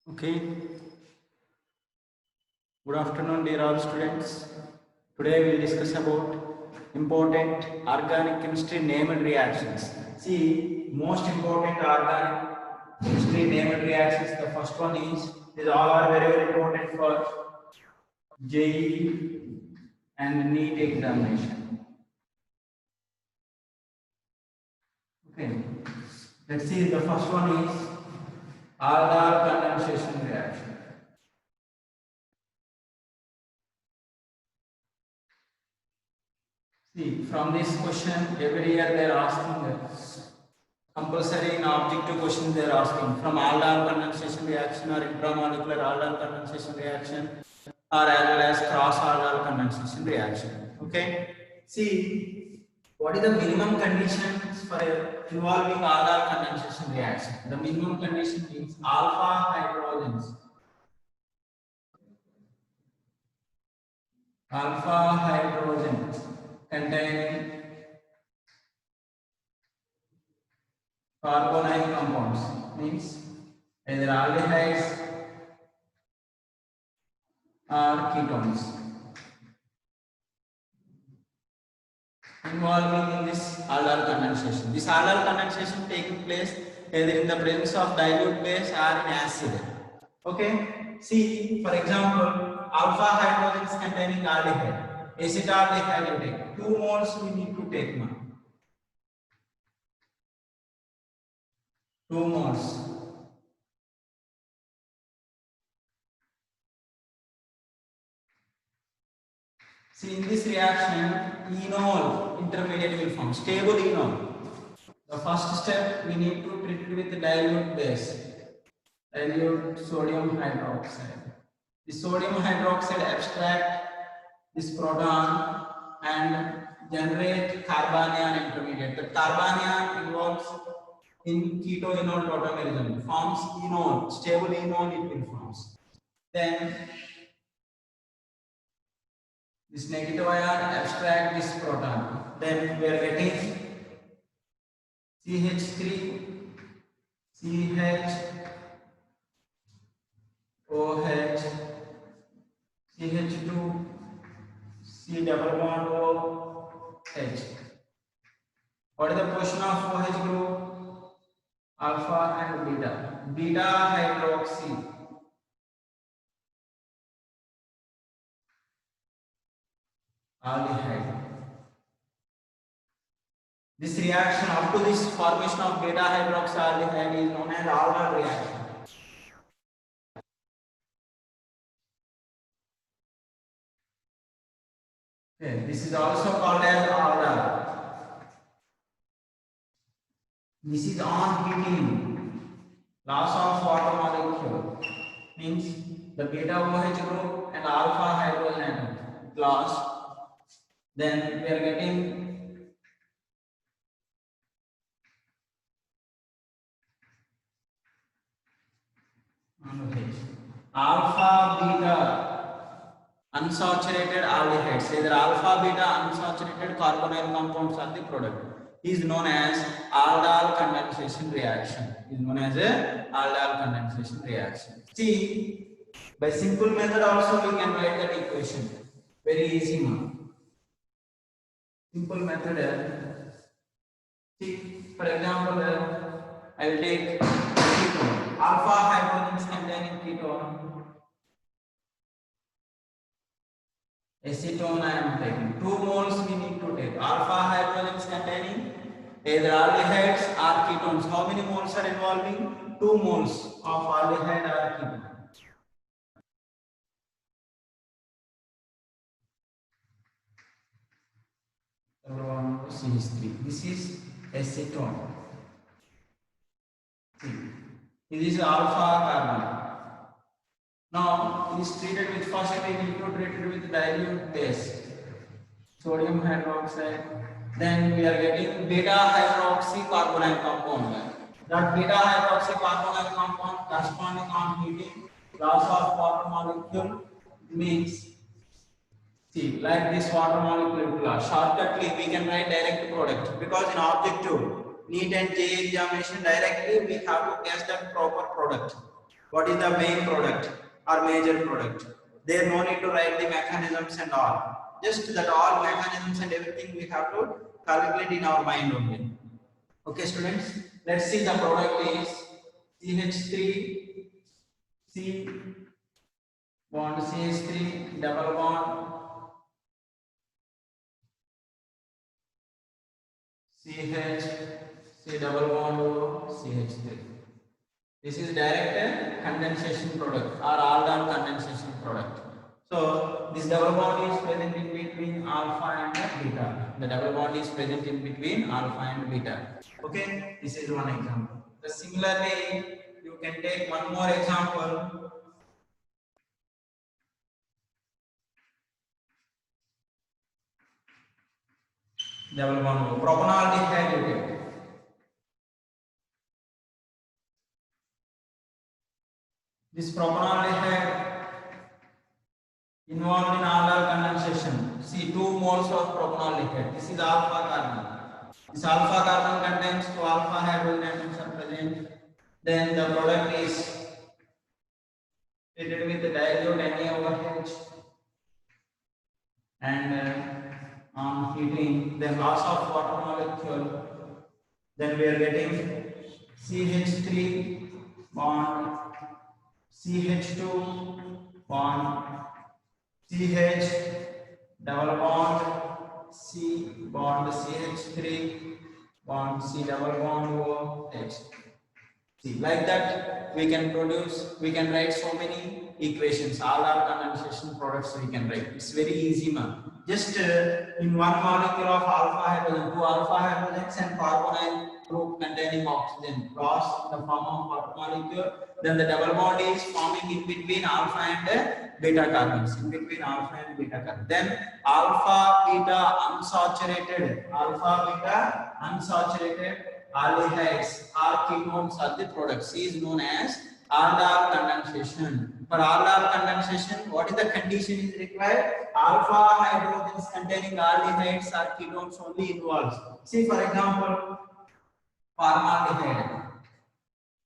Okay. Good afternoon, dear all students. Today we will discuss about important organic chemistry named reactions. See, most important organic chemistry named reactions. The first one is these all are very important for JEE and NEET examination. Okay. Let's see. The first one is aldol condensation reaction. See, from this question, every year they are asking compulsory in objective question they are asking from aldol condensation reaction or intramolecular aldol condensation reaction or as well as cross aldol condensation reaction. Okay. See, what is the minimum conditions for involving aldol condensation reaction? The minimum condition means alpha hydrogens. Alpha hydrogens containing carbonyl compounds means either aldehydes or ketones involving in this aldol condensation. This aldol condensation taking place either in the presence of dilute base or in acid. Okay. See, for example, alpha hydrogens containing aldehyde, acetaldehyde you take 2 moles we need to take now. 2 moles. See, in this reaction, enol intermediate will form, stable enol. The first step, we need to treat it with dilute base, dilute sodium hydroxide. The sodium hydroxide abstract this proton and generate carbanion intermediate. The carbanion involves in ketoenol tautomerism, forms enol, stable enol it will forms. Then this negative ion abstract this proton. Then we are getting CH3, CH, OH, CH2, C double bond OH. What is the position of OH group? Alpha and beta. Beta hydroxy. Aldehyde. This reaction up to this formation of beta hydroxyaldehyde is known as aldol reaction. Okay, this is also called as aldol. This is on heating. Loss of water molecule means the beta OH group and alpha hydrogen atom lost. Then we are getting alpha beta unsaturated aldehydes. Either alpha beta unsaturated carbonyl compounds are the product. Is known as aldol condensation reaction. Is known as a aldol condensation reaction. See, by simple method also we can write that equation. Very easy one. Simple method. See, for example, I will take ketone. Alpha hydrogens containing ketone. Acetone I am taking. 2 moles we need to take. Alpha hydrogens containing either aldehydes or ketones. How many moles are involving? 2 moles of aldehyde or ketone. CH3. This is acetone. See, this is alpha carbon. Now it is treated with first we need to treat it with dilute base, sodium hydroxide. Then we are getting beta hydroxy carbonyl compound. That beta hydroxy carbonyl compound corresponding on heating, loss of water molecule means, see, like this water molecule loss. Shortcutly we can write direct product because in objective NEET and JEE examination directly we have to guess that proper product. what is the main product or major product. There no need to write the mechanisms and all. Just that all mechanisms and everything we have to calculate in our mind only. Okay, students. Let's see the product is CH3 C bond CH3 double bond CH C double bond CH3. This is direct condensation product or aldol condensation product. So this double bond is present in between alpha and beta. The double bond is present in between alpha and beta. Okay, this is one example. So similarly, you can take one more example. Double bond propanaldehyde you take. This propanaldehyde involved in aldol condensation. See, 2 moles of propanaldehyde. This is alpha carbon. This alpha carbon contains 2 alpha hydrogen atoms are present. Then the product is treated with the dilute NaOH and on heating, then loss of water molecule. Then we are getting CH3 bond, CH2 bond, CH double bond, C bond, CH3 bond, C double bond OH. See, like that we can write so many equations, all our condensation products we can write. It's very easy, man. Just in one molecule of alpha hydrogen, 2 alpha hydrogens and carbonyl group containing oxygen lost in the form of water molecule. Then the double bond is forming in between alpha and beta carbons, in between alpha and beta carbon. Then alpha beta unsaturated aldehydes or ketones are the products. C is known as aldol condensation. For aldol condensation, what is the condition is required? Alpha hydrogens containing aldehydes or ketones only involves. See, for example, formaldehyde,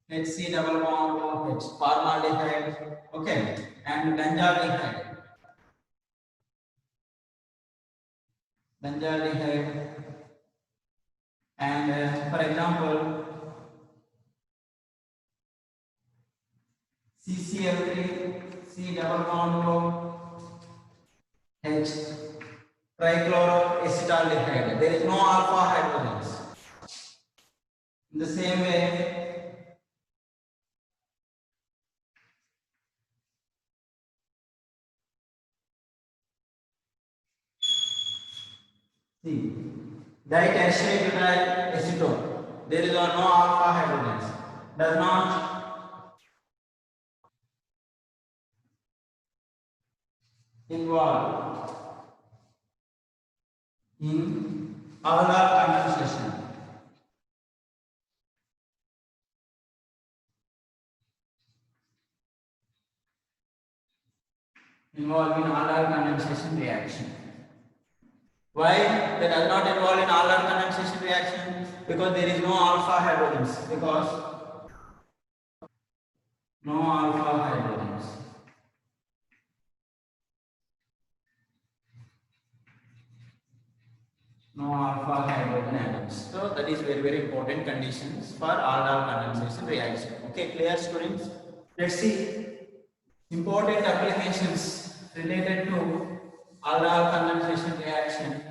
HC double bond OH, formaldehyde, okay, and benzaldehyde, and for example, CCl3, C double bond H, trichloroacetaldehyde. There is no alpha hydrogens. In the same way, see, ditertiary butyl acetone. There is no alpha hydrogens. Does not involve in aldol condensation. Involve in aldol condensation reaction. Why they does not involve in aldol condensation reaction? Because there is no alpha hydrogens. Because no alpha hydrogens. No alpha hydrogen atoms. So that is very, very important conditions for aldol condensation reaction. Okay, clear, students? Let's see important applications related to aldol condensation reaction.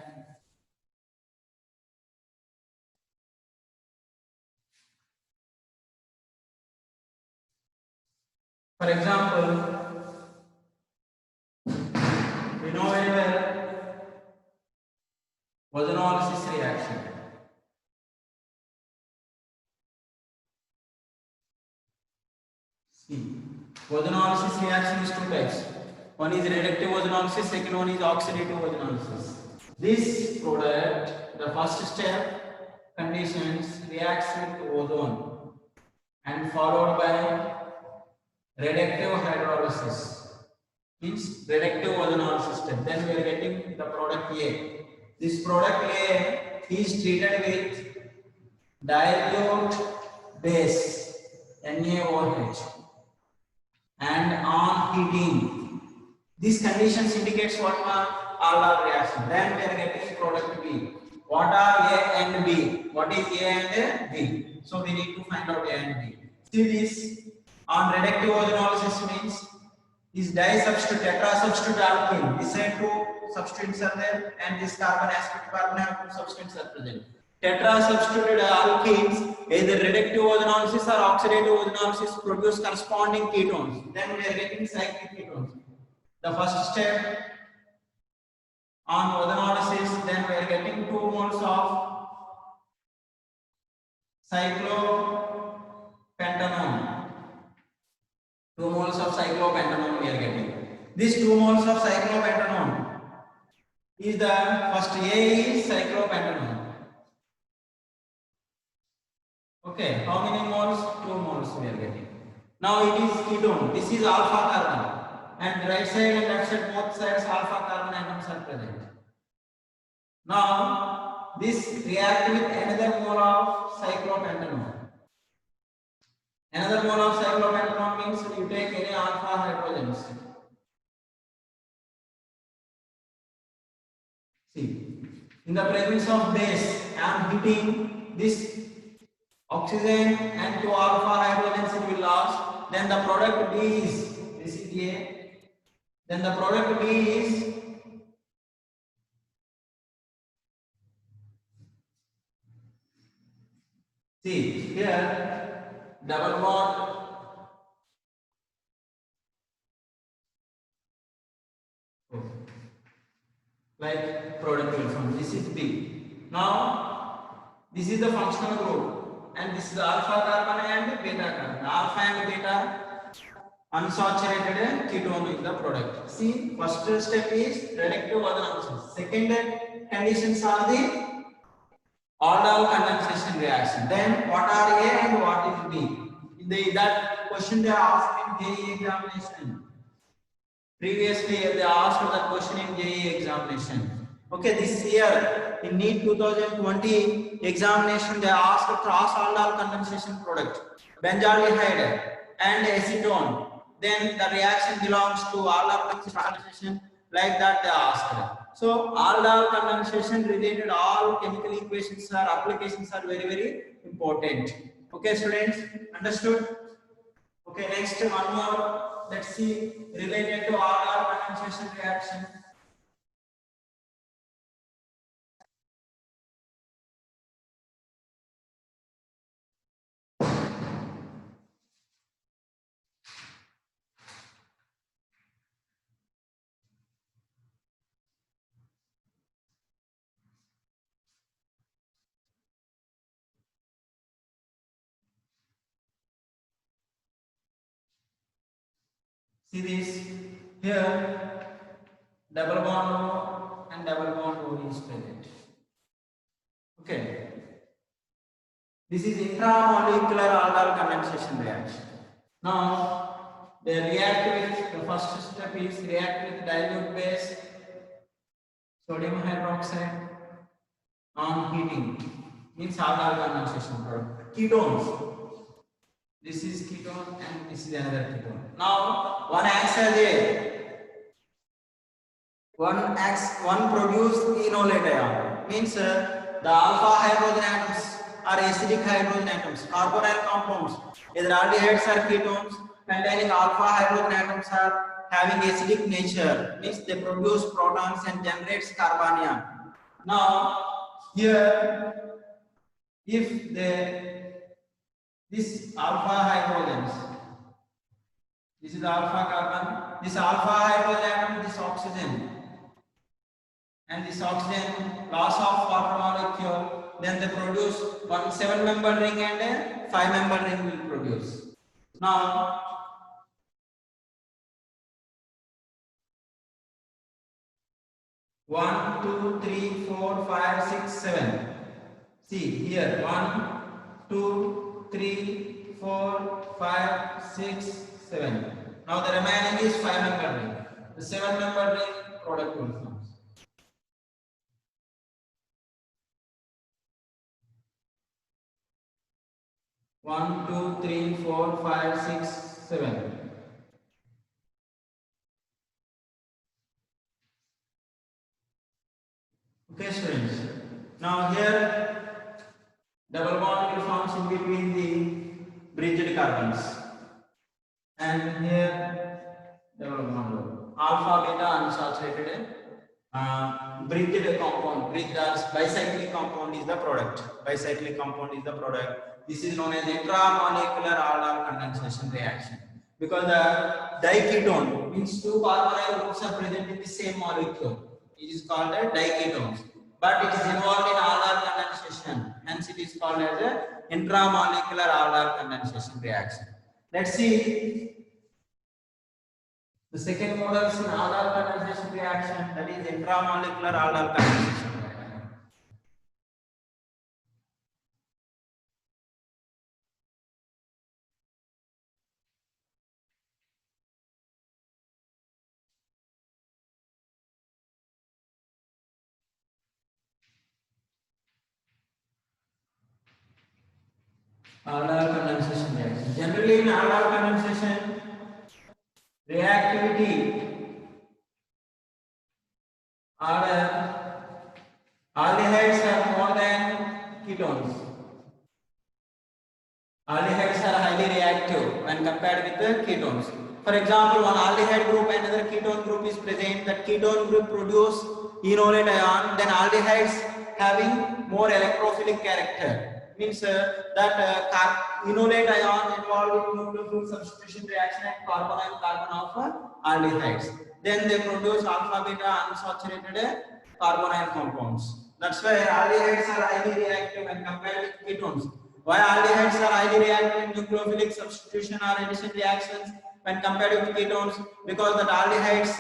For example, we know very well ozonolysis reaction. See, ozonolysis reaction is 2 types. One is reductive ozonolysis, second one is oxidative ozonolysis. This product, the first step conditions reacts with ozone and followed by reductive hydrolysis, means reductive ozonolysis step. Then we are getting the product A. This product A is treated with dilute base NaOH and on heating. These conditions indicates what aldol reaction. Then we are getting product B. What are A and B? What is A and B? So we need to find out A and B. See this on reductive ozenolysis means is disubstitute tetrasubstitute alkene. This side two substituents are there and this carbon aspect carbon have two substituents are present. Tetrasubstituted alkenes either reductive ozenolysis or oxidative ozenolysis produce corresponding ketones. Then we are getting cyclic ketones. The first step on ozenolysis, then we are getting 2 moles of cyclopentanone. 2 moles of cyclopentanone we are getting. These 2 moles of cyclopentanone is the first A is cyclopentanone. Okay, how many moles? 2 moles we are getting. Now it is ketone. This is alpha carbon. And right side and left side both sides alpha carbon atoms are present. Now this react with another mole of cyclopentanone. Another mole of cyclopentanone means you take any alpha hydrogens. See, in the presence of base, I am heating this oxygen and 2 alpha hydrogens it will last. Then the product B is, this is A. Then the product B is see here double bond like product will form. This is B. Now this is the functional group and this is the alpha carbon and beta carbon. Alpha and beta unsaturated ketone in the product. See, first step is reductive ozenolysis. Second conditions are the aldol condensation reaction. Then what are A and what is B? That question they asked in JEE examination. Previously they asked that question in JEE examination. Okay, this year in NEET 2020 examination they asked cross aldol condensation product, benzaldehyde and acetone. Then the reaction belongs to aldol condensation, like that they asked. So aldol condensation related all chemical equations or applications are very, very important. Okay, students, understood? Okay, next one more. Let's see related to aldol condensation reaction. See this here, double bond O and double bond O is present. Okay, this is intramolecular aldol condensation reaction. Now they react with, the first step is react with dilute base sodium hydroxide on heating, means aldol condensation product. Ketones. This is ketone and this is another ketone. Now one acts as a one produce enolate ion, means the alpha hydrogen atoms are acidic hydrogen atoms, carbonyl compounds, either aldehydes or ketones containing alpha hydrogen atoms are having acidic nature, means they produce protons and generates carbanion. Now here if this alpha hydrogens, this is alpha carbon, this alpha hydrogen atom, this oxygen, and this oxygen loss of water molecule, then they produce one 7-member ring and a 5-member ring will produce. Now one, 2, 3, 4, 5, 6, 7. See here 1, 2, 3, 4, 5, 6, 7. Now the remaining is 5-member ring. The 7-member ring product will form. One, 2, 3, 4, 5, 6, 7. Okay, students. Now here double bond will form in between the bridged carbons, and here double bond alpha beta unsaturated bridged compound. Bridged as bicyclic compound is the product. Bicyclic compound is the product. This is known as intramolecular aldol condensation reaction because the diketone means two carbonyl groups are present in the same molecule. It is called a diketones, but it is involved in aldol condensation. Hence, it is called as a intramolecular aldol condensation reaction. Let's see the second model is in aldol condensation reaction, that is intramolecular aldol condensation. Aldol condensation reaction. Generally, in aldol condensation, reactivity are aldehydes are more than ketones. Aldehydes are highly reactive when compared with the ketones. For example, one aldehyde group and another ketone group is present. That ketone group produce enolate ion. Then aldehydes having more electrophilic character. Means enolate ion involved in nucleophile substitution reaction and carbonyl carbon of aldehydes. Then they produce alpha beta unsaturated carbonyl compounds. That's why aldehydes are highly reactive when compared with ketones. Why aldehydes are highly reactive in nucleophilic substitution or addition reactions when compared with ketones? Because the aldehydes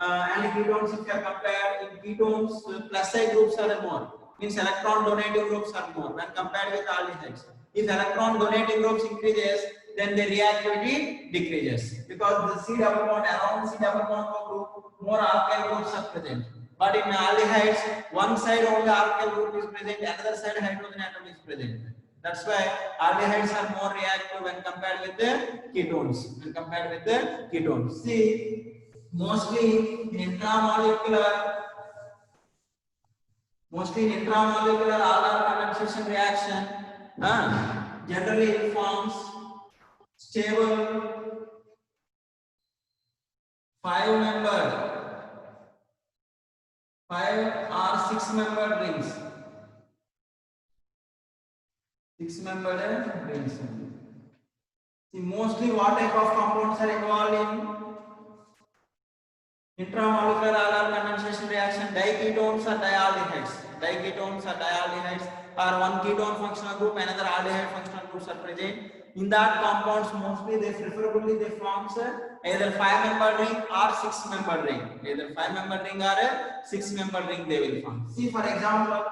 and ketones, if you are compared, in ketones plus side groups are more. Means electron donating groups are more when compared with aldehydes. If electron donating groups increases, then the reactivity decreases because the C double bond around C double bond group more alkyl groups are present. But in aldehydes, one side only alkyl group is present, another side hydrogen atom is present. That's why aldehydes are more reactive when compared with the ketones. When compared with the ketones. See, mostly in intramolecular aldol condensation reaction, generally it forms stable 5 or 6-membered rings. 6-membered rings. See, mostly what type of compounds are involved in intramolecular aldol condensation reaction? Diketones or dialdehydes. Diketones or dialdehydes, or one ketone functional group, another aldehyde functional groups are present. In that compounds, mostly they preferably they forms either 5-membered ring or 6-membered ring. Either 5-membered ring or a 6-membered ring they will form. See, for example,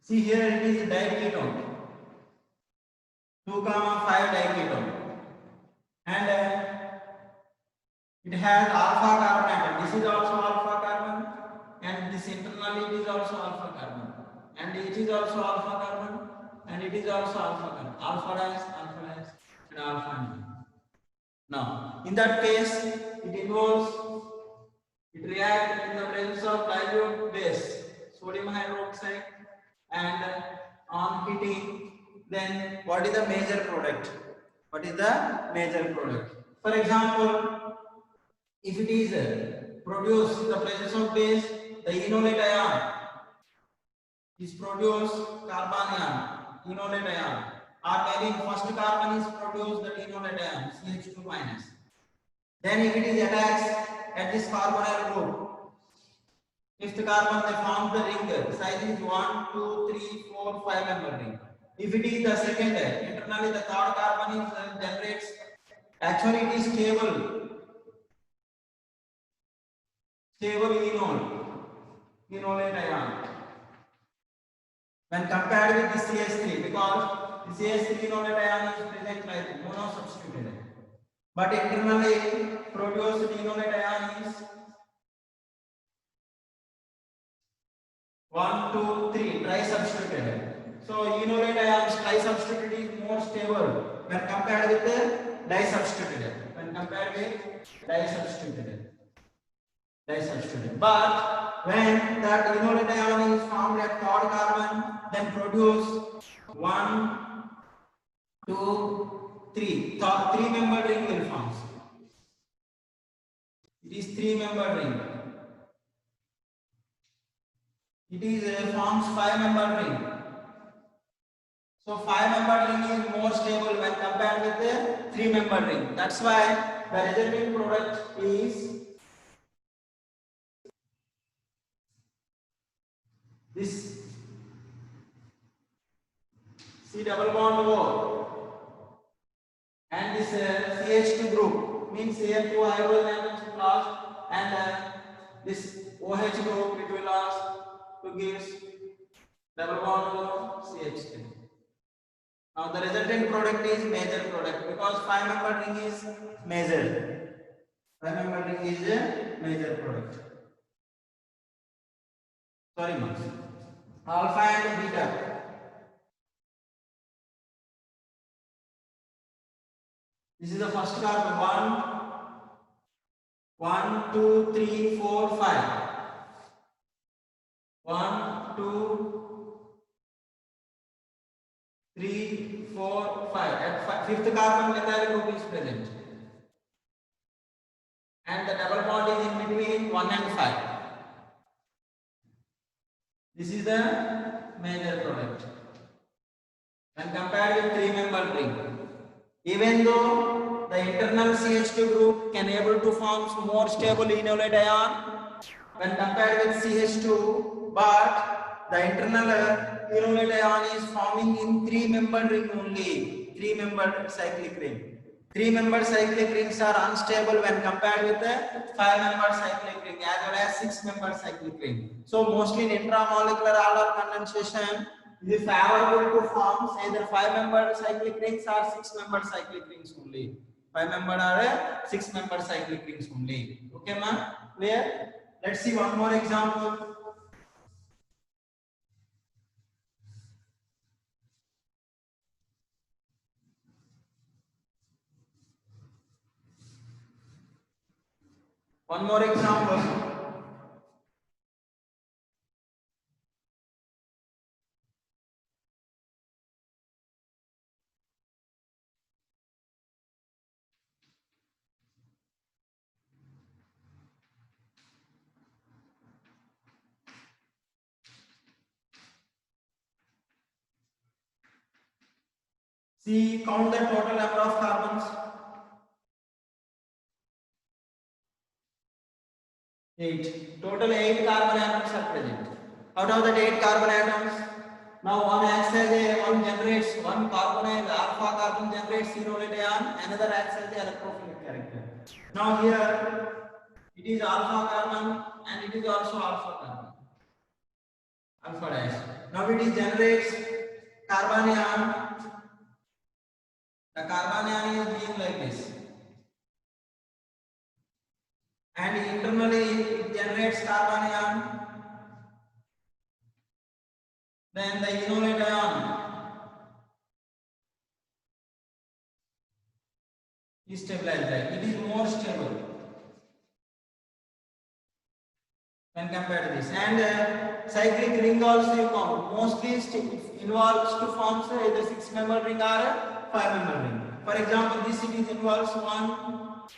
see here it is diketone, 2,5 diketone, and it has alpha carbon atom. This is also alpha carbon, and this internally it is also alpha carbon, and it is also alpha carbon, and it is also alpha carbon. Alpha dash, and alpha N. Now, in that case, it reacts in the presence of dilute base, sodium hydroxide, and on heating, then what is the major product? What is the major product? For example, if it is produced in the presence of base, the enolate ion is produced carbon ion, enolate ion, or maybe first carbon is produced, the enolate ion, CH2 minus. Then if it is attached at this carbonyl group. Fifth carbon, they form the ring. Size is 1, 2, 3, 4, 5 member ring. If it is the second, internally the third carbon is generates. Actually, it is stable enolate ion. When compared with the CH3, because the CH3 enolate ion is present like mono-substituted, but internally produced enolate ion is 1, 2, 3 tri-substituted. So enolate ions tri-substituted is more stable when compared with the di-substituted. But when that enolate ion is formed at third carbon, then produce 1, 2, 3. Three membered ring will form. It is 3-membered ring. It is forms 5-membered ring. So 5-membered ring is more stable when compared with the 3-membered ring. That's why the resulting product is this C double bond O and this CH2 group means CH2 hydrogen atoms lost, and this OH group it will lost to gives double bond O CH3. Now the resultant product is major product because 5-membered ring is major. 5-membered ring is a major product. Sorry, marks. Alpha and beta. This is the first carbon. 1, 2, 3, 4, 5. 1, 2, 3, 4, 5. At fifth carbon, methyl group is present, and the double bond is in between 1 and 5. This is the major product. When compared with 3-membered ring, even though the internal CH2 group can able to form more stable enolate ion when compared with CH2, but the internal enolate ion is forming in 3-membered ring only. 3-membered cyclic ring. 3-membered cyclic rings are unstable when compared with the 5-membered cyclic ring as well as 6-membered cyclic ring. So mostly in intramolecular aldol condensation, it is favorable to form either 5-membered cyclic rings or 6-membered cyclic rings only. 5-membered or 6-membered cyclic rings only. Okay, ma'am? Clear? Let's see one more example. One more example. See, count the total number of carbons. 8. Total 8 carbon atoms are present. Out of that 8 carbon atoms, now one acts as one generates one carbonyl alpha carbon generates enolate ion, another acts as the electrophilic character. Now here it is alpha carbon and it is also alpha carbon, alpha dash. Now it is generates carbon ion. The carbon ion is being like this, and internally it generates carbon ion. Then the enolate ion is stabilized. It is more stable when compared to this. And cyclic ring also you count. Mostly involves to form either 6-membered ring or 5-membered ring. For example, this it involves 1,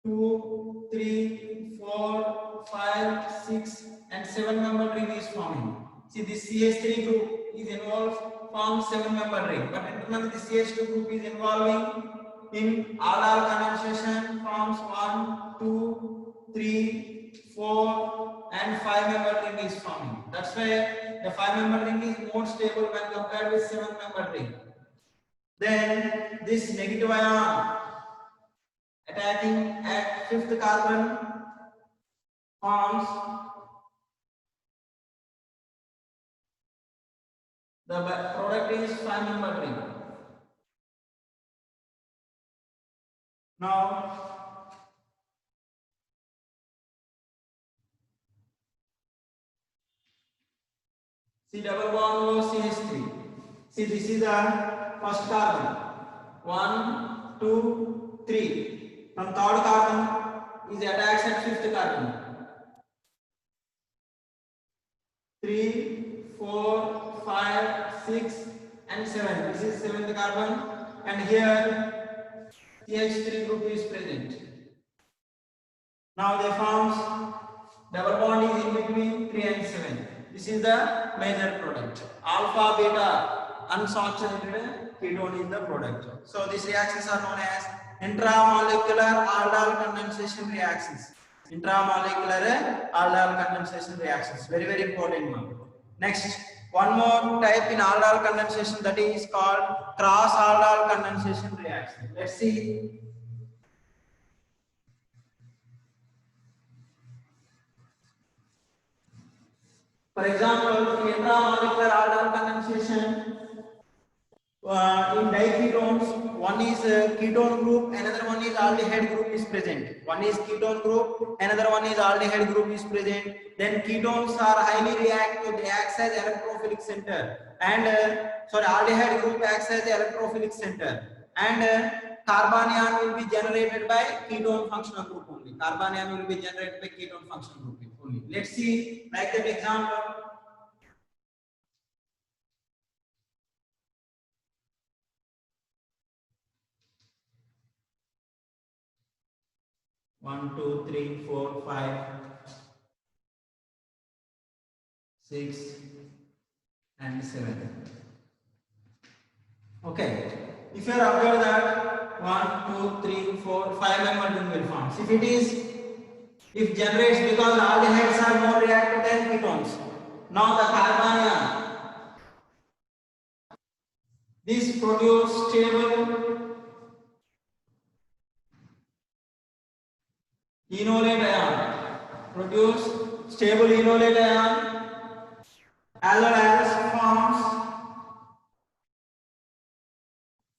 2, 3, 4, 5, 6, and 7-membered ring is forming. See, this CH3 group is involved forms 7-membered ring, but internally the CH2 group is involving in aldol condensation forms 1, 2, 3, 4, and 5-member ring is forming. That's why the 5-member ring is more stable when compared with 7-member ring. Then this negative ion attacking at 5th carbon forms the product is 5-member ring. Now C double bond O CH3. See, this is the first carbon. 1, 2, 3. From 3rd carbon is attached at 5th carbon. 3, 4, 5, 6, and 7. This is 7th carbon, and here CH3 group is present. Now they forms double bond is in between 3 and 7. This is the major product. Alpha beta unsaturated ketone is the product. So these reactions are known as intramolecular aldol condensation reactions. Intramolecular aldol condensation reactions. Very, very important one. Next, one more type in aldol condensation, that is called cross aldol condensation reaction. Let's see. For example, in intramolecular aldol condensation, in diketones, one is ketone group, another one is aldehyde group is present. One is ketone group, another one is aldehyde group is present. Then ketones are highly reactive, they act as electrophilic center, and aldehyde group acts as electrophilic center, and carbanion will be generated by ketone functional group only. Carbanion will be generated by ketone functional group only. Let's see, like that example. One, two, three, four, 5, 6, and 7. Okay. If you are aware that 1, 2, 3, 4, 5-member ring will form. If generates because aldehydes are more reactive than ketones. Now the carbanion, this produce stable enolate ion, produce stable enolate ion, as well as forms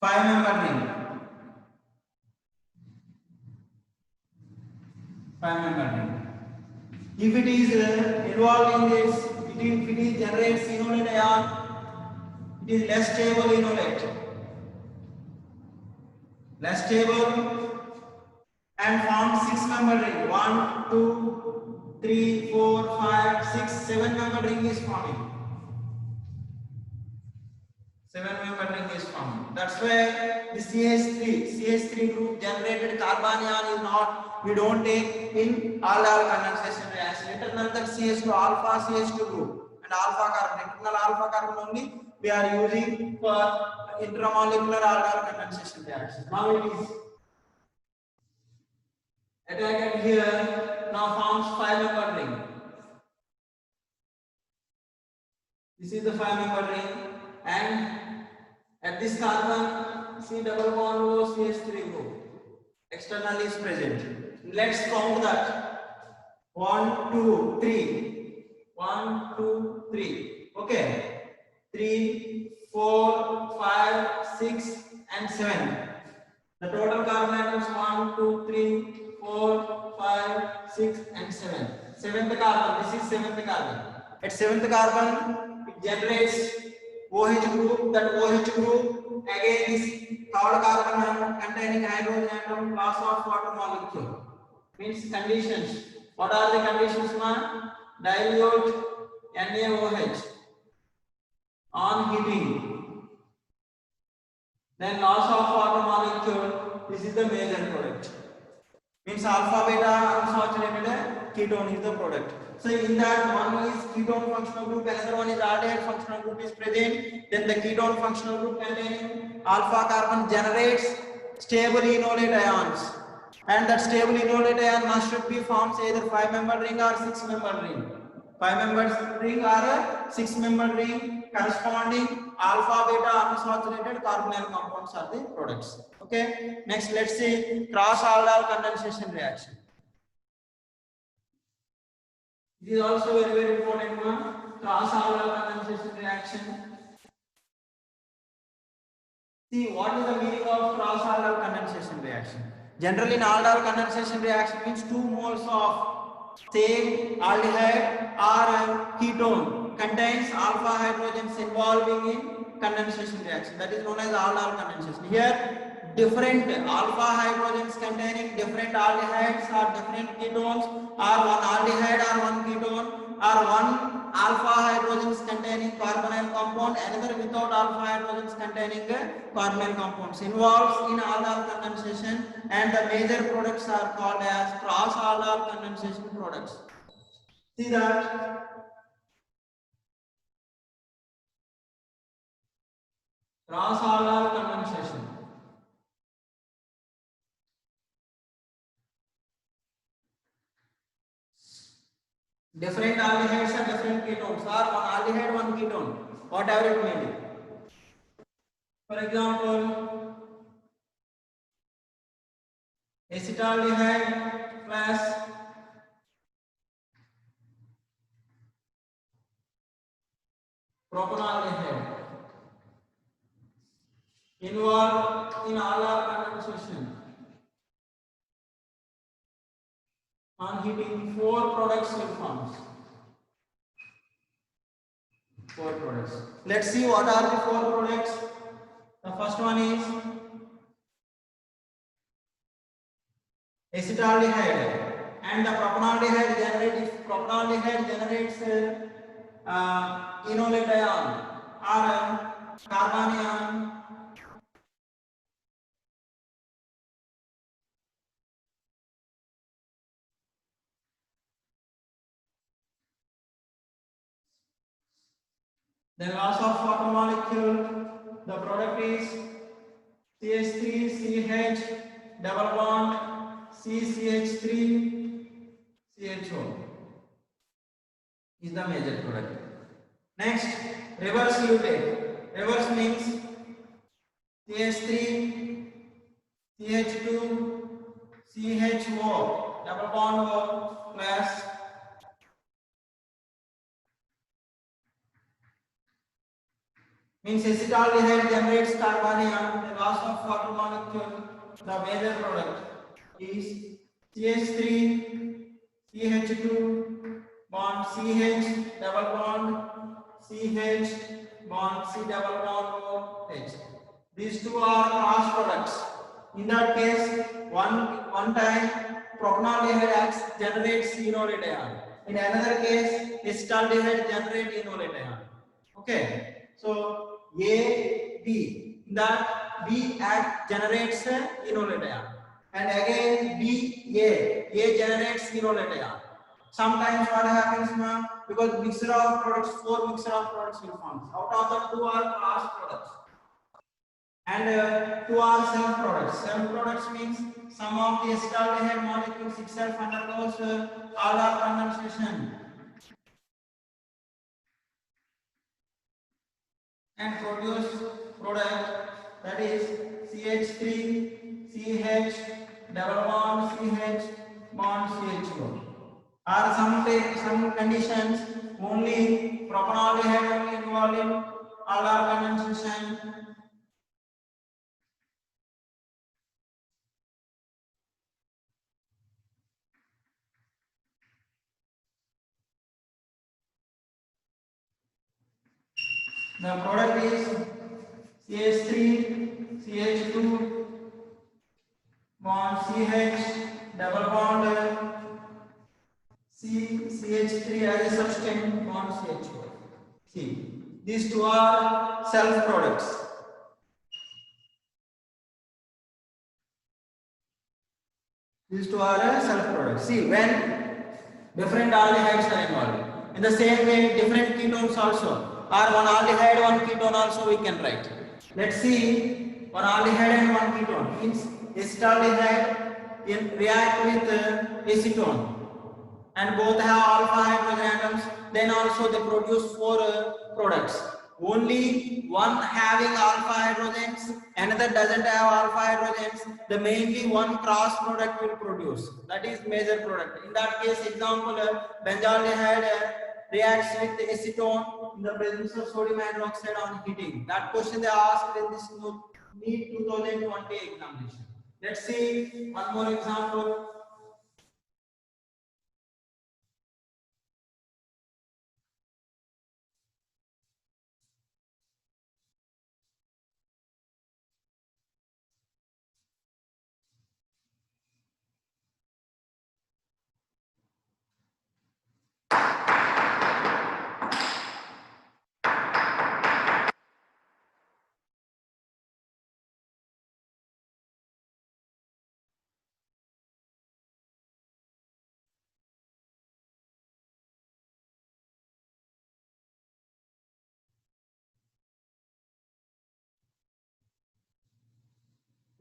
5-member ring. 5-member ring. If it is involved in this, if it is generates enolate ion, it is less stable enolate. Less stable, and forms 6-member ring. 1, 2, 3, 4, 5, 6, 7-member ring is forming. 7-member ring is forming. That's why the CH3 group generated carbanion is not, we don't take in aldol condensation reaction. Internal that CH2 alpha CH2 group and alpha carbon, internal alpha carbon only we are using for intramolecular aldol condensation reaction. Now it is attacked here, now forms 5-member ring. This is the 5-member ring, and at this carbon C double bond O CH3 group externally is present. Let's count that. 1, 2, 3. 1, 2, 3. Okay. 3, 4, 5, 6, and 7. The total carbon atoms 1, 2, 3, 4, 5, 6, and 7. 7th carbon. This is 7th carbon. At 7th carbon, it generates OH group. That OH group again is 3rd carbon containing hydrogen atom, loss of water molecule. Means conditions. What are the conditions, man? Dilute NaOH on heating. Then loss of water molecule. This is the major product. Means alpha beta unsaturated ketone is the product. So in that, one is ketone functional group, another one is aldehyde functional group is present. Then the ketone functional group containing alpha carbon generates stable enolate ions. And that stable enolate ion must should be forms either 5-member ring or 6-member ring. 5-member ring or a 6-member ring corresponding alpha beta unsaturated carbonyl compounds are the products. Okay. Next, let's see cross aldol condensation reaction. This is also very important one. Cross aldol condensation reaction. See, what is the meaning of cross aldol condensation reaction? Generally, in aldol condensation reaction means 2 moles of same aldehyde or ketone contains alpha hydrogens involving in condensation reaction. That is known as aldol condensation. Here, different alpha hydrogens containing different aldehydes or different ketones, or one aldehyde or one ketone, or one alpha hydrogens containing carbonyl compound, another without alpha hydrogens containing carbonyl compounds involves in aldol condensation, and the major products are called as cross aldol condensation products. See that cross aldol condensation. Different aldehydes and different ketones, or one aldehyde, one ketone, whatever it may be. For example, acetaldehyde plus propanaldehyde involved in aldol condensation. On heating, 4 products will form. 4 products. Let's see what are the 4 products. The first one is acetaldehyde, and the propanaldehyde generates. If propanaldehyde generates enolate ion or carbanion, then loss of water molecule, the product is CH3CH double bond CCH3 CHO is the major product. Next, reverse lutate. Reverse means CH3 CH2 CHO double bond O plus means acetaldehyde generates carbanion, the loss of water molecule. The major product is CH3 CH2 bond CH double bond CH bond C double bond OH. These two are cross products. In that case, one time propanaldehyde acts generates enolate ion. In another case, acetaldehyde generates enolate ion. Okay. So A, B. In that B act generates enolate ion, and again B, A generates enolate ion. Sometimes what happens, ma'am, because mixture of products, 4 mixture of products will form. Out of the 2 are cross products, and 2 are self products. Self products means some of the acetaldehyde molecules itself undergoes aldol condensation and produce product, that is CH3 CH double bond CH bond CHO. Or some conditions only propanaldehyde only involved in aldol condensation. The product is CH3 CH2 bond CH double bond CH3 as a substance bond CHO. See, these 2 are self products. These 2 are self products. See, when different aldehydes are involved, in the same way different ketones also, or one aldehyde, one ketone also we can write. Let's see, one aldehyde and one ketone means acetaldehyde react with acetone, and both have alpha hydrogen atoms, then also they produce four products. Only one having alpha hydrogens, another doesn't have alpha hydrogens. The mainly one cross product will produce. That is major product. In that case, example, benzaldehyde reacts with acetone in the presence of sodium hydroxide on heating. That question they asked in this NEET 2020 examination. Let's see one more example.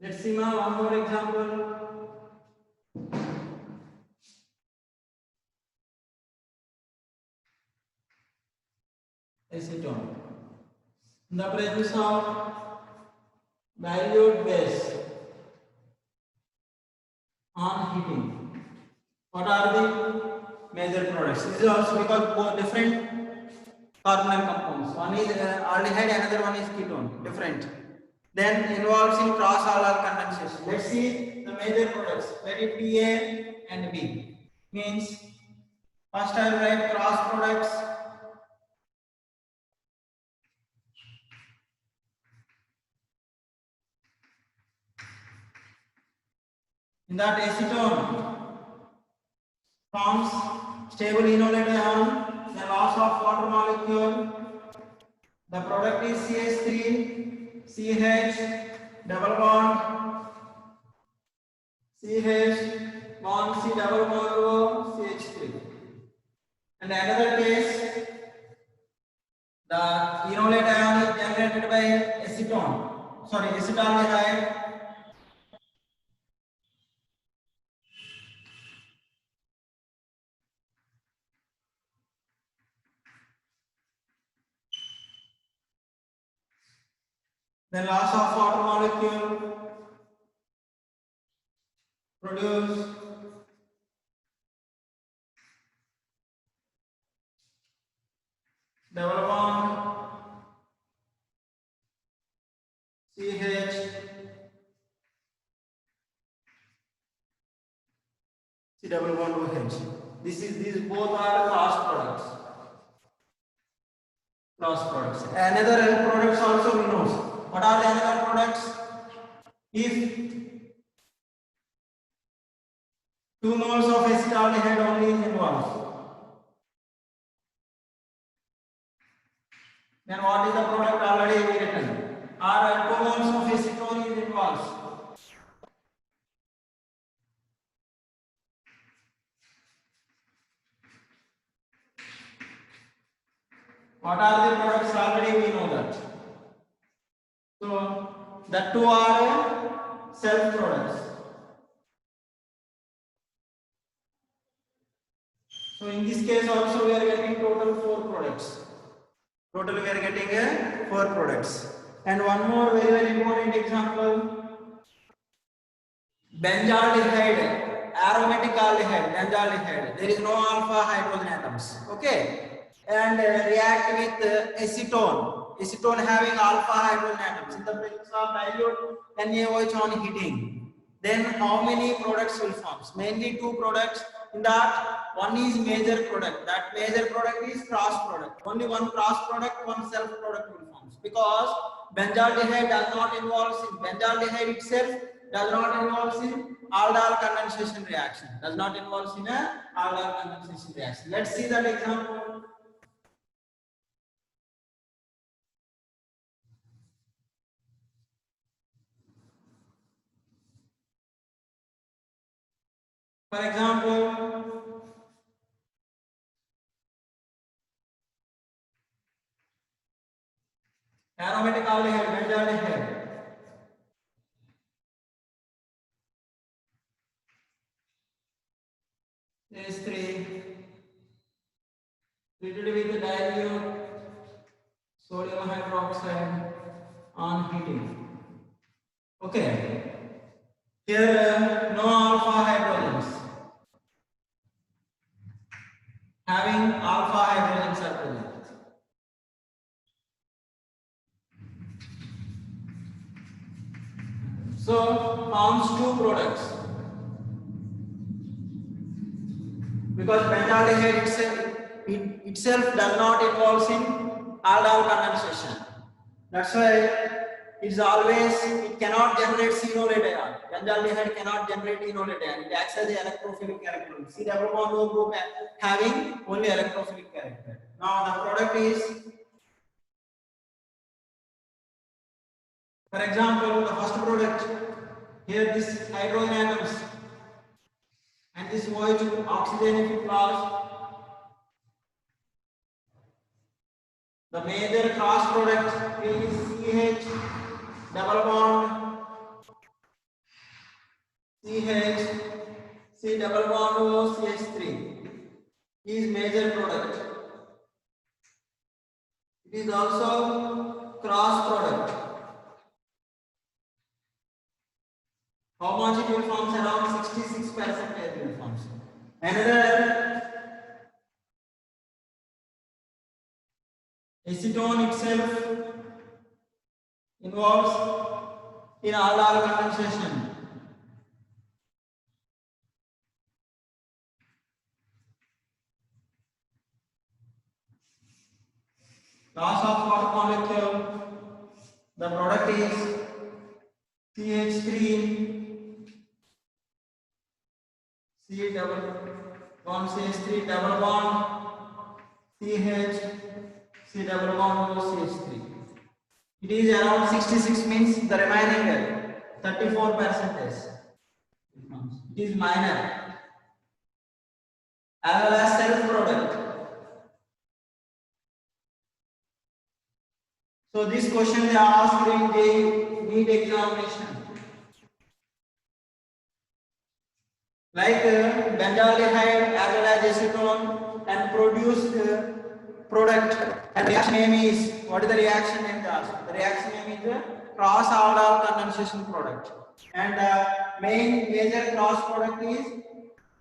Let's see now one more example. Acetone. In the presence of dilute base on heating, what are the major products? This is also because both different carbonyl compounds. One is aldehyde, another one is ketone. Different. Then involves in cross aldol condensation. Let's see the major products. Let it be A and B. Means first I will write cross products. In that acetone forms stable enolate ion, then loss of water molecule. The product is CH3, CH, double bond, CH, bond C, double bond O, CH3. And another case, the enolate ion is generated by acetone, sorry, acetaldehyde. Then loss of water molecule produce double bond CH, C double bond OH. These both are cross products. Cross products. Another products also we know. What are the another products? If 2 moles of acetaldehyde only is involved, then what is the product already written? Or 2 moles of acetone is involved. What are the products already we know that. So the two are self products. So in this case also we are getting total 4 products. Total we are getting 4 products. And one more very important example. Benzaldehyde, aromatic aldehyde, benzaldehyde. There is no alpha hydrogen atoms. Okay. And react with acetone. Acetone having alpha hydrogen atoms in the presence of dilute NaOH on heating. Then how many products will form? Mainly 2 products. In that, one is major product. That major product is cross product. Only one cross product, one self product will form. Because benzaldehyde does not involve in benzaldehyde itself does not involve in aldol condensation reaction. Does not involve in a aldol condensation reaction. Let's see that example. For example, aromatic aldehyde, benzaldehyde. CH3 treated with dilute sodium hydroxide on heating. Okay. Here no alpha hydrogens. Having alpha hydrogens are present. So forms two products. Because benzaldehyde itself does not involve in aldol condensation. That's why it cannot generate phenolate ion. Benzaldehyde cannot generate phenolate ion. It acts as an electrophilic character. See double bond O group having only electrophilic character. Now the product is, for example, the first product here, this hydrogen atoms and this OH oxygen if it lost. The major cross product is CH double bond CH C double bond O CH3 is major product. It is also cross product. How much it will form? Around 66% will form. Another acetone itself involves in aldol condensation. Loss of water molecule. The product is CH3 C double bond CH3 double bond CH C double bond O CH3. It is around 66, means the remaining 34%. It is minor as well as self product. So this question they asked in the NEET examination. Like benzaldehyde as well as acetone and produced product, and reaction name is, what is the reaction name? The reaction name is cross aldol condensation product, and main major cross product is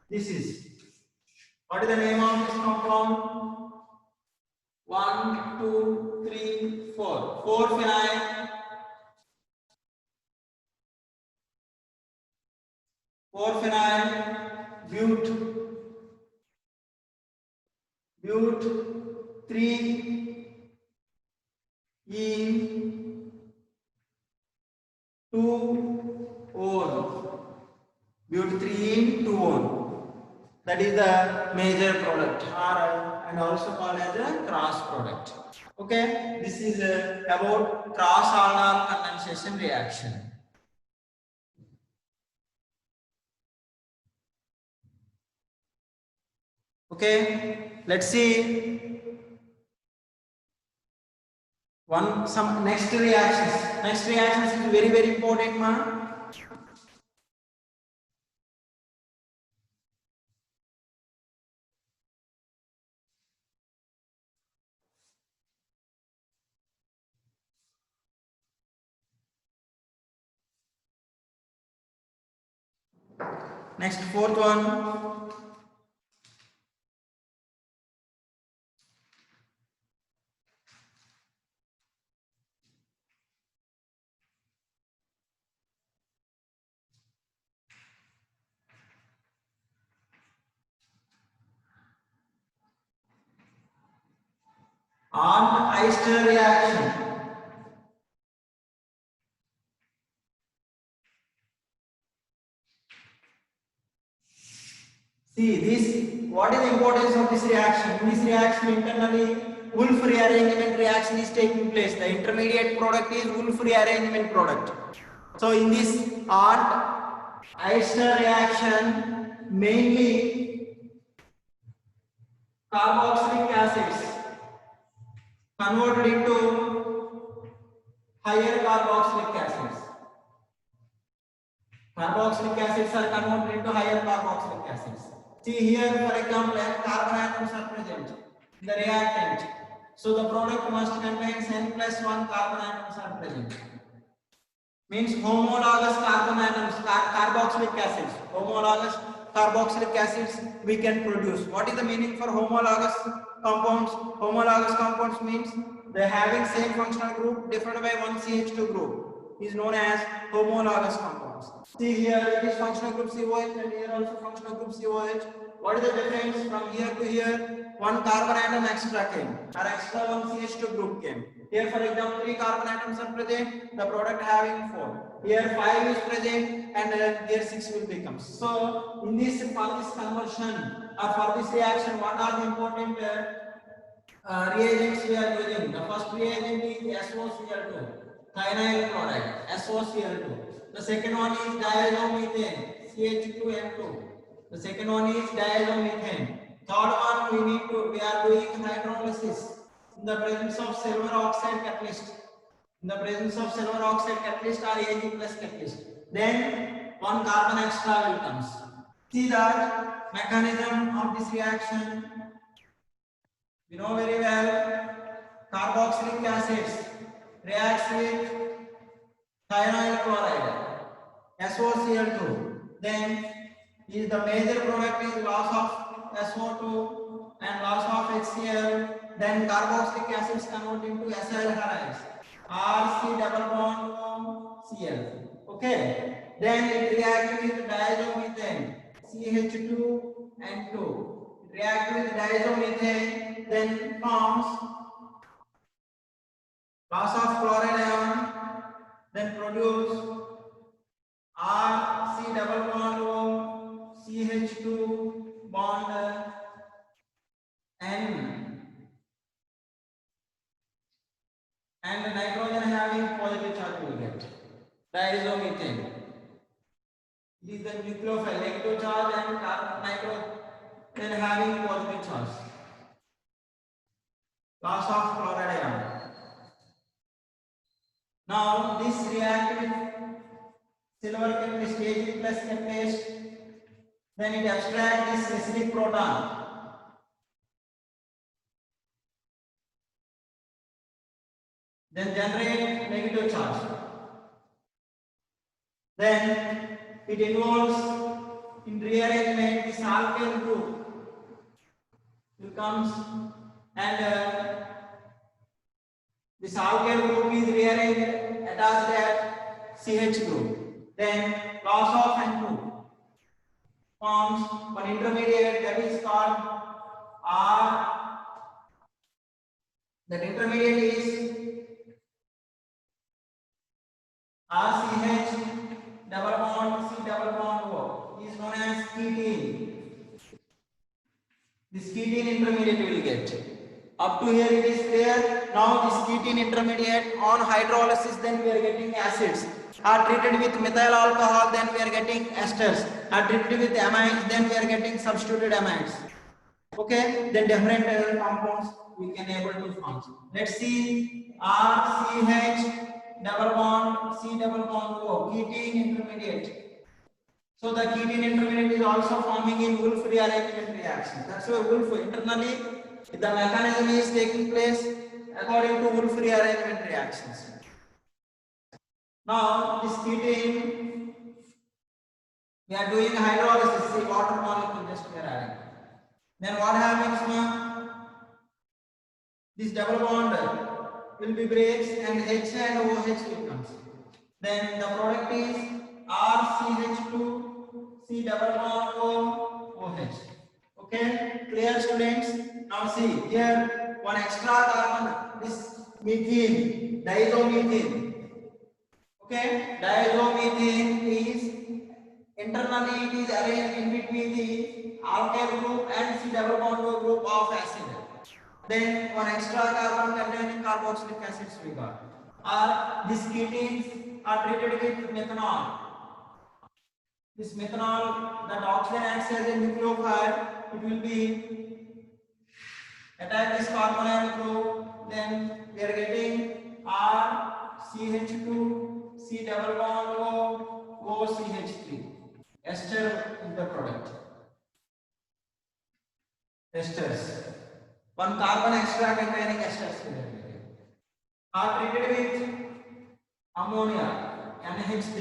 this is, what is the name of this compound? 1, 2, 3, 4. 4-phenyl 4-phenyl but 3 in 2-one. But 3 in 2-one. That is the major product, and also called as a cross product. Okay, this is about cross aldol condensation reaction. Okay, let's see some next reactions. Next reactions is very important, man. Next, fourth one. Arndt-Eister reaction. See this, what is the importance of this reaction? In this reaction internally Wolff rearrangement reaction is taking place. The intermediate product is Wolff rearrangement product. So in this Arndt-Eister reaction, mainly carboxylic acids converted into higher carboxylic acids. Carboxylic acids are converted into higher carboxylic acids. See here, for example, n carbon atoms are present in the reactant. So the product must contain n plus 1 carbon atoms are present. Means homologous carbon atoms, carboxylic acids. Homologous carboxylic acids we can produce. What is the meaning for homologous compounds? Homologous compounds means they having same functional group different by one CH2 group is known as homologous compounds. See here, this functional group COH and here also functional group COH. What is the difference from here to here? One carbon atom extra came, or extra one CH2 group came. Here, for example, 3 carbon atoms are present, the product having 4. Here 5 is present, and here 6 will become. So, in this for this conversion or for this reaction, what are the important reagents we are using? The first reagent is SOCl2, thionyl chloride, SOCl2. The second one is diazomethane, CH2N2. The second one is diazomethane. Third one we are doing hydrolysis in the presence of silver oxide catalyst. In the presence of silver oxide catalyst or Ag plus catalyst. Then one carbon extra will comes. See that mechanism of this reaction. We know very well. Carboxylic acids reacts with thionyl chloride, SOCl2. Then is the major product is loss of SO2 and loss of HCl. Then carboxylic acids convert into acyl halides, RC double bond O Cl. Okay. Then it reacts with diazomethane, CH2 and 2. It reacts with diazomethane, then forms loss of chloride ion, then produce RC double bond O CH2 bond N, and the nitrogen having positive charge will get diazomethane. It is the nucleophile, negative charge, and nitrogen having positive charge. Loss of chloride ion. Now this react with silver catalyst, Ag plus catalyst. Then it abstracts this acidic proton. Then generate negative charge. Then it involves in rearrangement this alkyl group becomes, and this alkyl group is rearranged attached at CH group. Then loss of N2 forms one intermediate that is called R. That intermediate is RCH double bond C double bond O is known as ketene. This ketene intermediate we will get. Up to here it is clear. Now this ketene intermediate on hydrolysis, then we are getting acids. Are treated with methyl alcohol, then we are getting esters. Are treated with amides, then we are getting substituted amides. Okay, then different compounds we can able to form. Let's see RCH double bond C double bond O, ketene intermediate. So the ketene intermediate is also forming in Wolff rearrangement reaction. That's why Wolff internally the mechanism is taking place according to Wolff rearrangement reactions. Now this ketene we are doing hydrolysis, see water molecule just we are adding. Then what happens now? This double bond will be breaks and H and OH will come. Then the product is RCH2 C double bond O OH. Okay, clear students? Now see here one extra carbon, this methane, diazomethane. Okay, diazomethane is internally it is arranged in between the alkyl group and C double bond O group of acid. Then one extra carbon containing carboxylic acids we got. Or these ketenes are treated with methanol. This methanol, that oxygen acts as a nucleophile, it will be attack this carbonyl group. Then we are getting RCH2 C double bond O OCH3. Ester is the product. esters. One carbon extra containing esters are treated with ammonia NH3.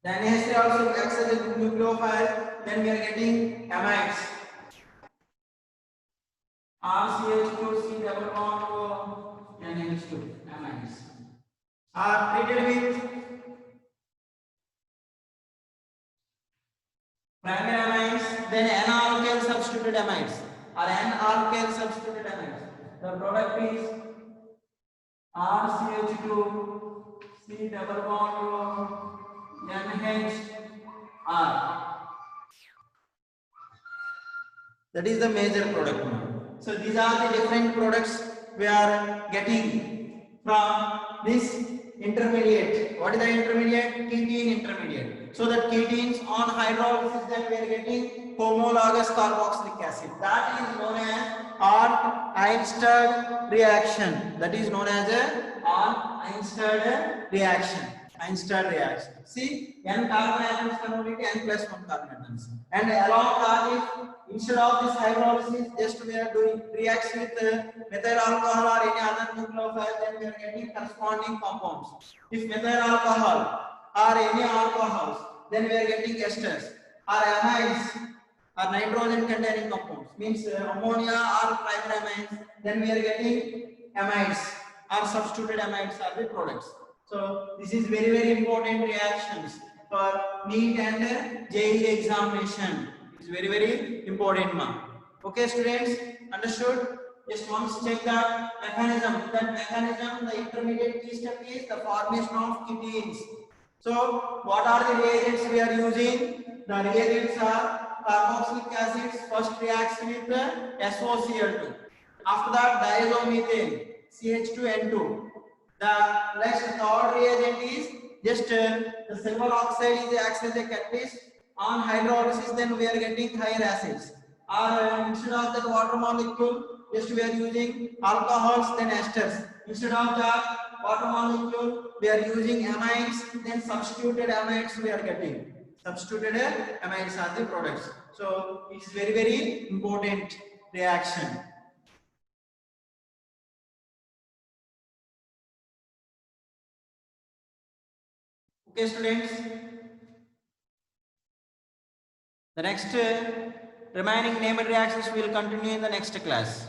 The NH3 also acts as a nucleophile. Then we are getting amides. RCH2C double bond O NH2 amides are treated with primary amides, then N-alkyl substituted amides or N-alkyl substituted amides. The product is RCH2 C double bond O NHR. That is the major product now. So these are the different products we are getting from this intermediate. What is the intermediate? Ketene intermediate. So that ketenes on hydrolysis, then we are getting homologous carboxylic acid. That is known as Arndt-Einstein reaction. That is known as a Arndt-Einstein reaction. Einstein reaction. See, n carbon atoms converted to n plus 1 carbon atoms. And along that, if instead of this hydrolysis, just we are doing reacts with methyl alcohol or any other nucleophile, then we are getting corresponding compounds. If methyl alcohol or any alcohols, then we are getting esters or amides or nitrogen containing compounds. Means ammonia or primary amides, then we are getting amides or substituted amides are the products. So this is very important reactions for NEET and JEE examination. It's very important, ma. Okay, students, understood? Just once check the mechanism. That mechanism, the intermediate key step is the formation of ketenes. So what are the reagents we are using? The reagents are carboxylic acids. First reacts with SOCl2. After that, diazomethane, CH2N2. The next third reagent is just the silver oxide is acts as a catalyst. On hydrolysis, then we are getting higher acids. Or instead of that water molecule, just we are using alcohols, then esters. Instead of that water molecule, we are using amides, then substituted amides we are getting. Substituted amides are the products. So it is very important reaction. Okay, students. The next remaining named reactions we will continue in the next class.